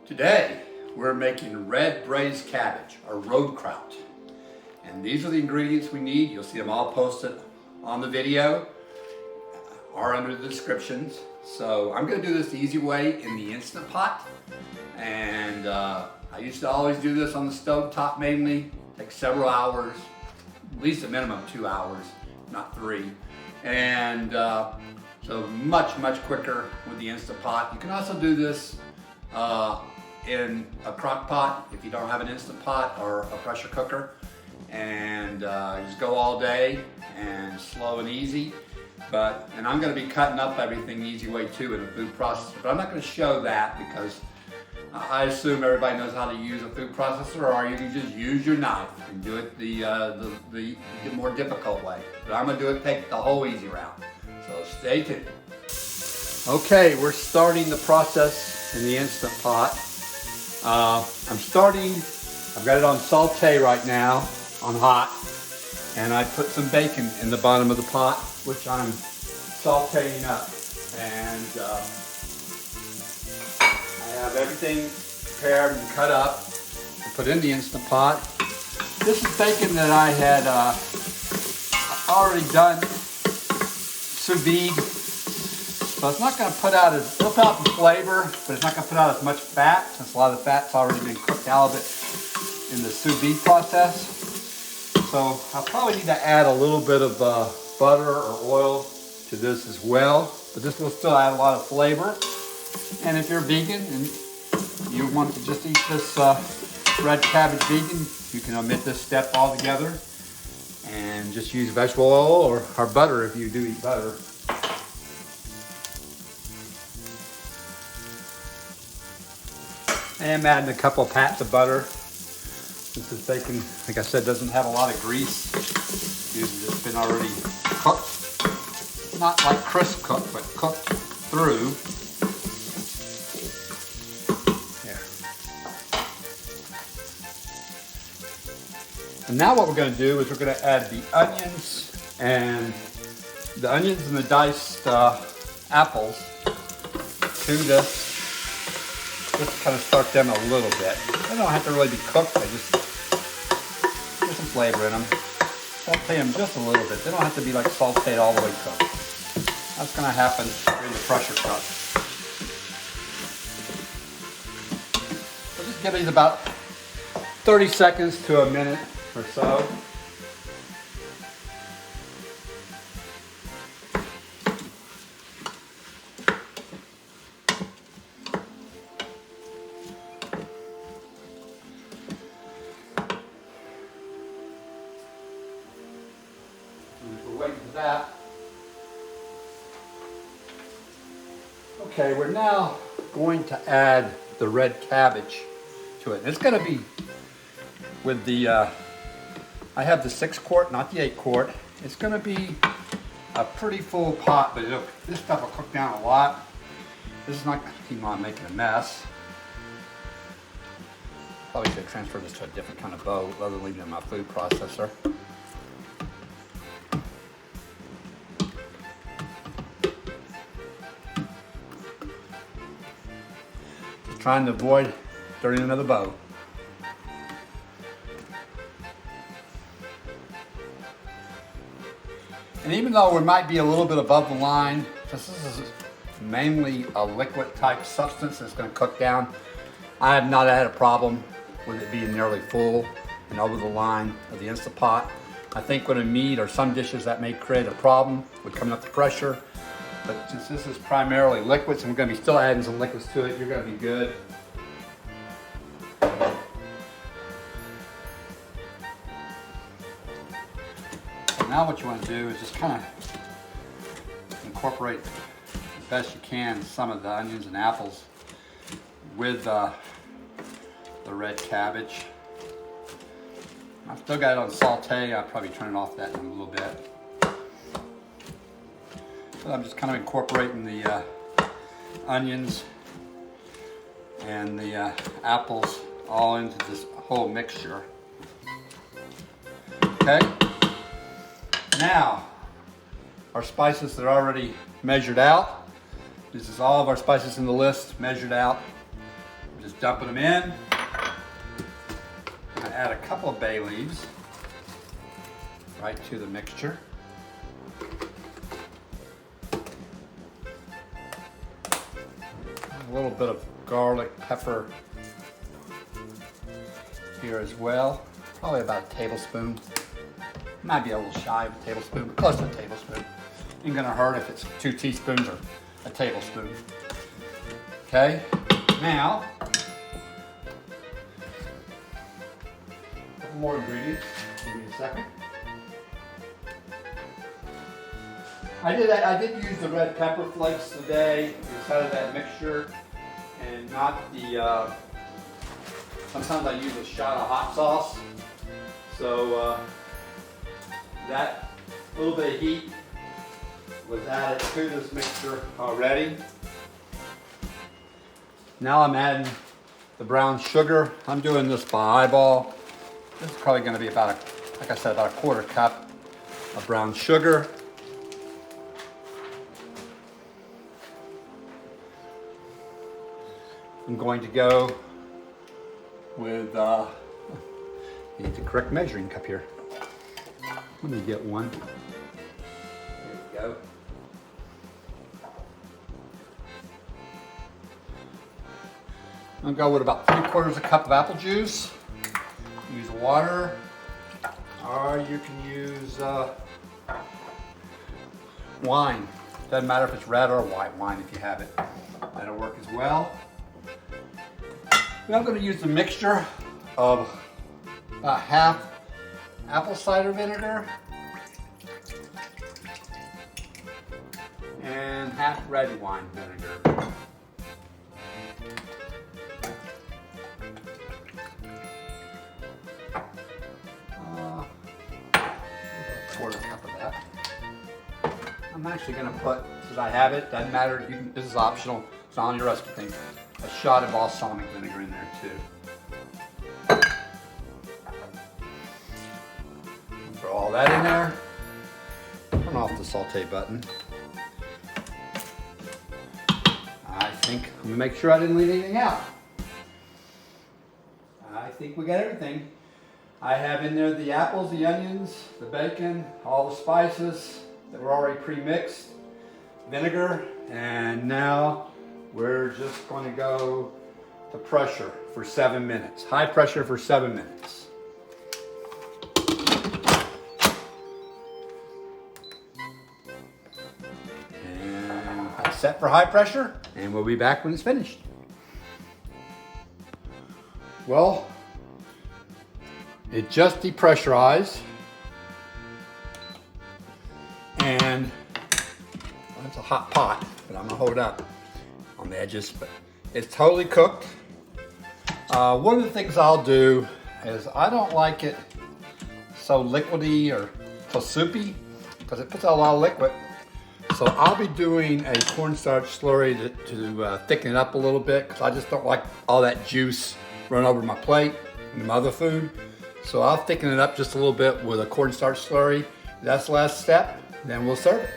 Today, we're making red braised cabbage, or Rotkraut. And these are the ingredients we need. You'll see them all posted on the video or under the descriptions. So I'm gonna do this the easy way in the Instant Pot. And I used to always do this on the stove top mainly. Takes several hours, at least a minimum of 2 hours, not 3. And so much quicker with the Instant Pot. You can also do this in a crock pot if you don't have an Instant Pot or a pressure cooker, and just go all day and slow and easy. And I'm going to be cutting up everything the easy way too in a food processor, but I'm not going to show that because I assume everybody knows how to use a food processor, or you can just use your knife and do it the more difficult way. But I'm going to do it, take the whole easy route. So stay tuned. Okay, we're starting the process in the Instant Pot. I've got it on saute right now, on hot, and I put some bacon in the bottom of the pot, which I'm sauteing up. And I have everything prepared and cut up to put in the Instant Pot. This is bacon that I had already done sous vide. So it's not going to put out it'll put out the flavor, but it's not going to put out as much fat, since a lot of the fat's already been cooked out of it in the sous vide process. So I'll probably need to add a little bit of butter or oil to this as well, but this will still add a lot of flavor. And if you're vegan and you want to just eat this red cabbage vegan, you can omit this step altogether and just use vegetable oil or butter if you do eat butter. I am adding a couple of pats of butter. Since this bacon, like I said, doesn't have a lot of grease. It's been already cooked. Not like crisp cooked, but cooked through. Here. And now what we're going to do is we're going to add the onions and the diced apples to this. Just kind of start them a little bit. They don't have to really be cooked. They just get some flavor in them. Saute them just a little bit. They don't have to be like sauteed all the way cooked. That's going to happen in the pressure cook. So just give these about 30 seconds to a minute or so. Waiting for that. Okay, we're now going to add the red cabbage to it. It's going to be with the, I have the 6-quart, not the 8-quart. It's going to be a pretty full pot, but this stuff will cook down a lot. This is not going to keep on making a mess. Probably should transfer this to a different kind of bowl rather than leaving it in my food processor. Trying to avoid dirtying another bowl. And even though we might be a little bit above the line, since this is mainly a liquid type substance that's going to cook down, I have not had a problem with it being nearly full and over the line of the Instant Pot. I think with a meat or some dishes that may create a problem with coming up the pressure. But since this is primarily liquids and we're going to be still adding some liquids to it, you're going to be good. So now what you want to do is just kind of incorporate as best you can some of the onions and apples with the red cabbage. I've still got it on saute. I'll probably turn it off that in a little bit. But I'm just kind of incorporating the onions and the apples all into this whole mixture. Okay. Now, our spices that are already measured out. This is all of our spices in the list measured out. I'm just dumping them in. I'm gonna add a couple of bay leaves right to the mixture. A little bit of garlic, pepper here as well. Probably about a tablespoon. Might be a little shy of a tablespoon, but close to a tablespoon. Ain't gonna hurt if it's 2 teaspoons or a tablespoon. Okay, now, a couple more ingredients. Give me a second. I did use the red pepper flakes today instead of that mixture, and not the, sometimes I use a shot of hot sauce. So that little bit of heat was added to this mixture already. Now I'm adding the brown sugar. I'm doing this by eyeball. This is probably going to be about, like I said, about a 1/4 cup of brown sugar. I'm going to go with, I need the correct measuring cup here. Let me get one. There we go. I'm gonna go with about 3/4 cup of apple juice. Use water, or you can use wine. Doesn't matter if it's red or white wine if you have it. That'll work as well. Now I'm going to use a mixture of about half apple cider vinegar and half red wine vinegar. A 1/4 cup of that. I'm actually going to put, since I have it, doesn't matter, this is optional, it's not on your recipe thing, a shot of balsamic vinegar in there too. Throw all that in there. Turn off the saute button. I think, I'm going to make sure I didn't leave anything out. I think we got everything. I have in there the apples, the onions, the bacon, all the spices that were already pre-mixed, vinegar, and now we're just going to go to pressure for 7 minutes. High pressure for 7 minutes. And it's set for high pressure, and we'll be back when it's finished. Well, it just depressurized, and well, it's a hot pot, but I'm gonna hold it up on the edges, but it's totally cooked. One of the things I'll do is I don't like it so liquidy or so soupy because it puts out a lot of liquid. So I'll be doing a cornstarch slurry to thicken it up a little bit because I just don't like all that juice running over my plate and my other food. So I'll thicken it up just a little bit with a cornstarch slurry. That's the last step, then we'll serve it.